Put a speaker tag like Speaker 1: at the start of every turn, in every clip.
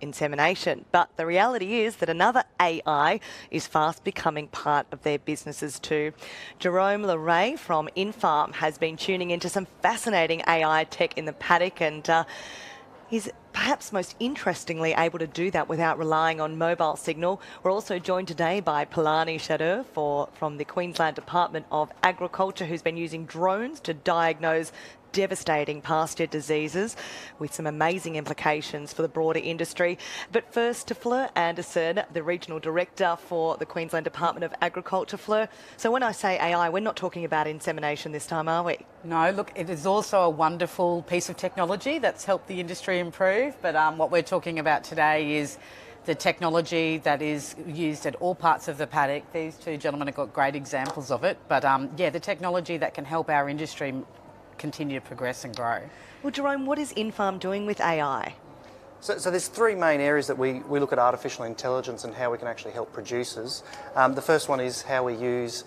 Speaker 1: insemination. But the reality is that another AI is fast becoming part of their businesses too. Jerome Leray from Infarm has been tuning into some fascinating AI tech in the paddock, and he's perhaps most interestingly able to do that without relying on mobile signal. We're also joined today by Palani Shadur from the Queensland Department of Agriculture, who's been using drones to diagnose devastating pasture diseases with some amazing implications for the broader industry. But first to Fleur Anderson, the Regional Director for the Queensland Department of Agriculture. Fleur, so when I say AI, we're not talking about insemination this time, are we?
Speaker 2: No, look, it is also a wonderful piece of technology that's helped the industry improve, but what we're talking about today is the technology that is used at all parts of the paddock. These two gentlemen have got great examples of it, but yeah, the technology that can help our industry continue to progress and grow.
Speaker 1: Well, Jerome, what is Infarm doing with AI?
Speaker 3: So there's three main areas that we look at artificial intelligence and how we can actually help producers. The first one is how we use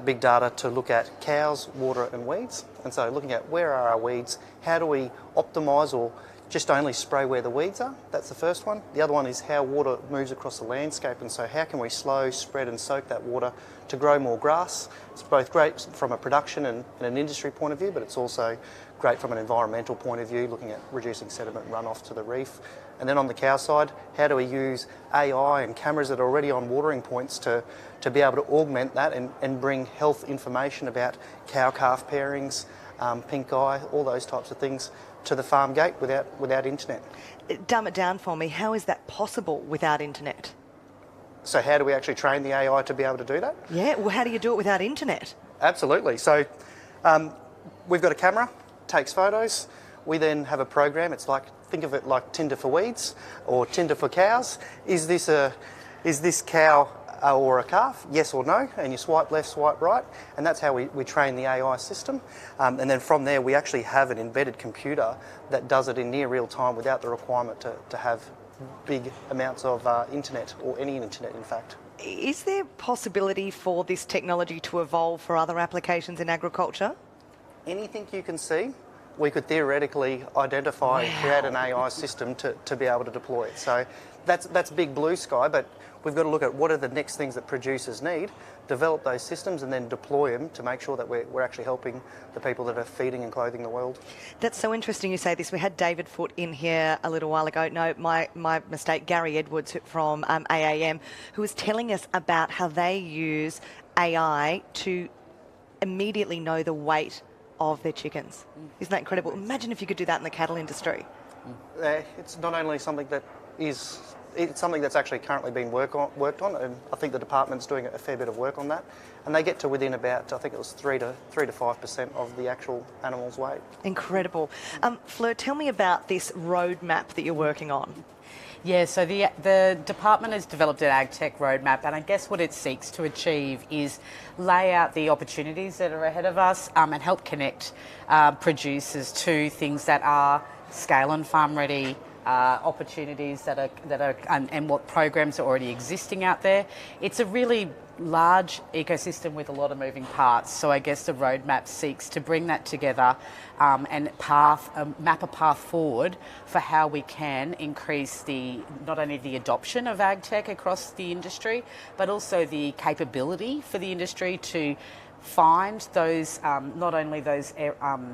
Speaker 3: big data to look at cows, water and weeds. And so looking at where are our weeds, how do we optimise or just only spray where the weeds are? That's the first one. The other one is how water moves across the landscape, and so how can we slow, spread and soak that water to grow more grass. It's both great from a production and an industry point of view, but it's also great from an environmental point of view, looking at reducing sediment runoff to the reef. And then on the cow side, how do we use AI and cameras that are already on watering points to be able to augment that and bring health information about cow-calf pairings, pink eye, all those types of things to the farm gate without internet.
Speaker 1: Dumb it down for me. How is that possible without internet?
Speaker 3: So how do we actually train the AI to be able to do that?
Speaker 1: Yeah, well, how do you do it without internet?
Speaker 3: Absolutely. So we've got a camera, takes photos. We then have a program. It's like, think of it like Tinder for weeds or Tinder for cows. Is this cow or a calf? Yes or no? And you swipe left, swipe right. And that's how we train the AI system. And then from there, we actually have an embedded computer that does it in near real time without the requirement to have big amounts of internet, or any internet in fact.
Speaker 1: Is there possibility for this technology to evolve for other applications in agriculture?
Speaker 3: Anything you can see, we could theoretically identify and create an AI system to be able to deploy it. So that's big blue sky, but we've got to look at what are the next things that producers need, develop those systems and then deploy them to make sure that we're actually helping the people that are feeding and clothing the world.
Speaker 1: That's so interesting you say this. We had David Foote in here a little while ago. No, my mistake, Gary Edwards from AAM, who was telling us about how they use AI to immediately know the weight of their chickens. Isn't that incredible? Imagine if you could do that in the cattle industry.
Speaker 3: It's not only something that it's something that's actually currently being worked on, and I think the department's doing a fair bit of work on that. And they get to within about, I think it was 3 to 5% of the actual animal's weight.
Speaker 1: Incredible. Fleur, tell me about this roadmap that you're working on.
Speaker 2: Yeah, so the department has developed an Agtech roadmap, and I guess what it seeks to achieve is lay out the opportunities that are ahead of us and help connect producers to things that are scale and farm ready, opportunities that are and what programs are already existing out there. It's a really large ecosystem with a lot of moving parts, so I guess the roadmap seeks to bring that together and map a path forward for how we can increase not only the adoption of Agtech across the industry, but also the capability for the industry to find those not only those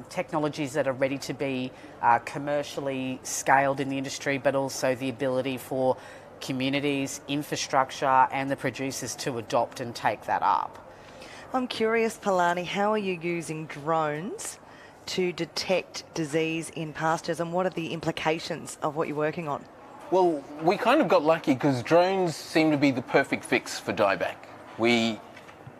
Speaker 2: technologies that are ready to be commercially scaled in the industry, but also the ability for communities, infrastructure and the producers to adopt and take that up.
Speaker 1: I'm curious, Palani, how are you using drones to detect disease in pastures, and what are the implications of what you're working on?
Speaker 4: Well, we kind of got lucky because drones seem to be the perfect fix for dieback. We're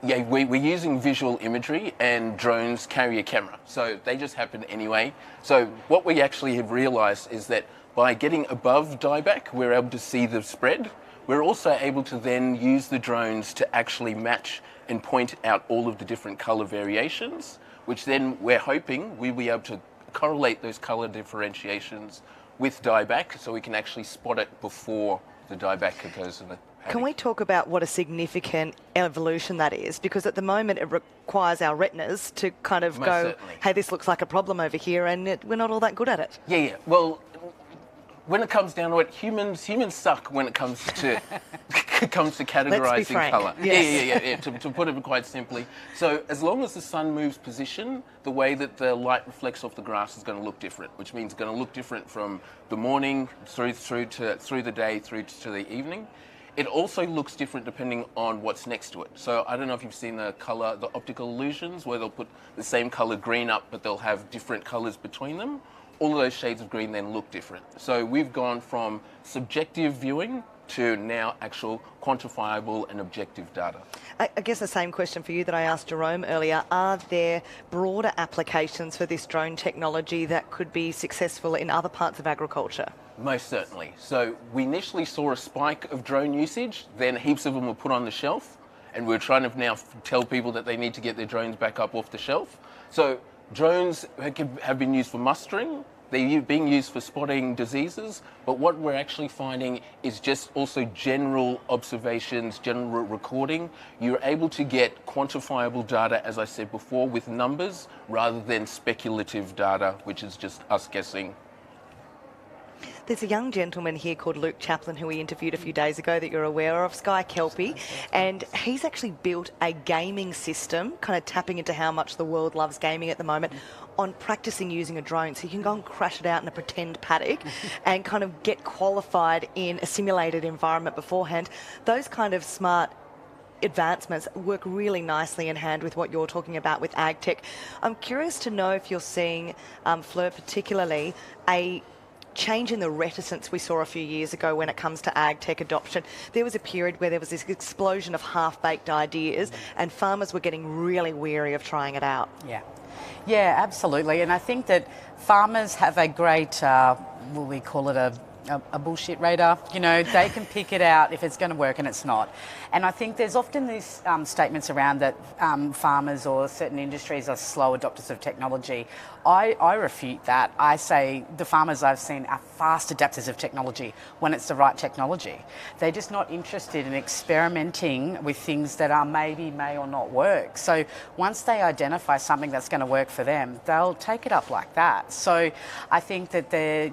Speaker 4: using visual imagery and drones carry a camera, so they just happen anyway. So what we actually have realised is that by getting above dieback, we're able to see the spread. We're also able to then use the drones to actually match and point out all of the different colour variations, which then we're hoping we'll be able to correlate those colour differentiations with dieback, so we can actually spot it before the dieback occurs in the paddock.
Speaker 1: Can we talk about what a significant evolution that is? Because at the moment it requires our retinas to kind of go, hey, this looks like a problem over here, and we're not all that good at it.
Speaker 4: Yeah. Well, when it comes down to it, humans suck when it comes to categorizing
Speaker 1: frank.
Speaker 4: color.
Speaker 1: Yes.
Speaker 4: Yeah. To put it quite simply. So as long as the sun moves position, the way that the light reflects off the grass is going to look different, which means it's going to look different from the morning through the day through to the evening. It also looks different depending on what's next to it. So I don't know if you've seen the optical illusions, where they'll put the same color green up, but they'll have different colors between them. All of those shades of green then look different. So we've gone from subjective viewing to now actual quantifiable and objective data.
Speaker 1: I guess the same question for you that I asked Jerome earlier. Are there broader applications for this drone technology that could be successful in other parts of agriculture?
Speaker 4: Most certainly. So we initially saw a spike of drone usage, then heaps of them were put on the shelf, and we're trying to now tell people that they need to get their drones back up off the shelf. So drones have been used for mustering, they're being used for spotting diseases, but what we're actually finding is just also general observations, general recording. You're able to get quantifiable data, as I said before, with numbers rather than speculative data, which is just us guessing.
Speaker 1: There's a young gentleman here called Luke Chaplin who we interviewed a few days ago that you're aware of, Sky Kelpie, and he's actually built a gaming system, kind of tapping into how much the world loves gaming at the moment, on practicing using a drone. So you can go and crash it out in a pretend paddock and kind of get qualified in a simulated environment beforehand. Those kind of smart advancements work really nicely in hand with what you're talking about with Agtech. I'm curious to know if you're seeing, Fleur particularly, a change in the reticence we saw a few years ago when it comes to Agtech adoption. There was a period where there was this explosion of half-baked ideas and farmers were getting really weary of trying it out.
Speaker 2: Yeah, absolutely. And I think that farmers have a great, we call it a bullshit radar. You know, they can pick it out if it's going to work and it's not. And I think there's often these statements around that farmers or certain industries are slow adopters of technology. I refute that. I say the farmers I've seen are fast adapters of technology when it's the right technology. They're just not interested in experimenting with things that may or not work. So once they identify something that's going to work for them, they'll take it up like that. So I think that the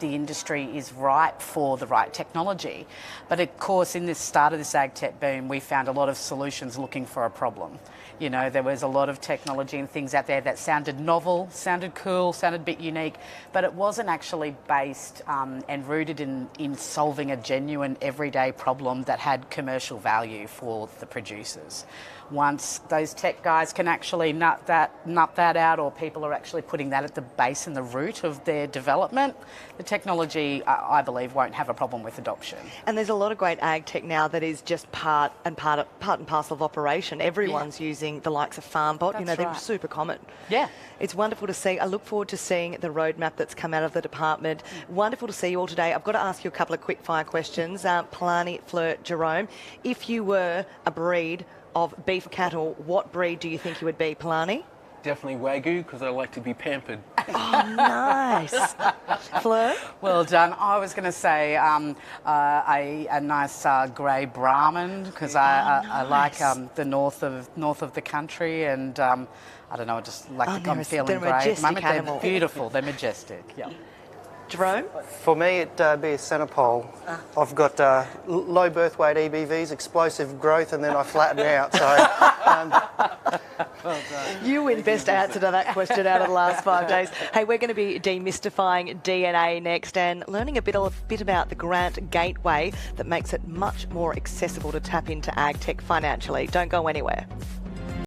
Speaker 2: industry is ripe for the right technology. But of course, in this start of this Agtech boom, we found a lot of solutions looking for a problem. You know, there was a lot of technology and things out there that sounded novel, sounded cool, sounded a bit unique, but it wasn't actually based and rooted in solving a genuine everyday problem that had commercial value for the producers. Once those tech guys can actually nut that out, or people are actually putting that at the base and the root of their development, the technology, I believe, won't have a problem with adoption.
Speaker 1: And there's a lot of great ag tech now that is just part and parcel of operation. Everyone's using the likes of FarmBot.
Speaker 2: That's
Speaker 1: they're
Speaker 2: right.
Speaker 1: super common.
Speaker 2: Yeah.
Speaker 1: It's wonderful to see. I look forward to seeing the roadmap that's come out of the department. Wonderful to see you all today. I've got to ask you a couple of quick fire questions. Palani, Fleur, Jerome, if you were a breed of beef cattle, what breed do you think you would be, Palani?
Speaker 4: Definitely Wagyu, because I like to be pampered.
Speaker 1: Oh, nice. Fleur?
Speaker 2: Well done. I was going to say a nice grey Brahman, because I like the north of the country, and I don't know, I just like I'm feeling
Speaker 1: they're
Speaker 2: grey at the moment.
Speaker 1: animal.
Speaker 2: They're beautiful. They're majestic. Yeah.
Speaker 1: Jerome?
Speaker 3: For me, it'd be a centre pole. I've got low birth weight EBVs, explosive growth, and then I flatten out. So,
Speaker 1: You win best answer to that question out of the last 5 days. Hey, we're going to be demystifying DNA next and learning a bit about the grant gateway that makes it much more accessible to tap into Agtech financially. Don't go anywhere.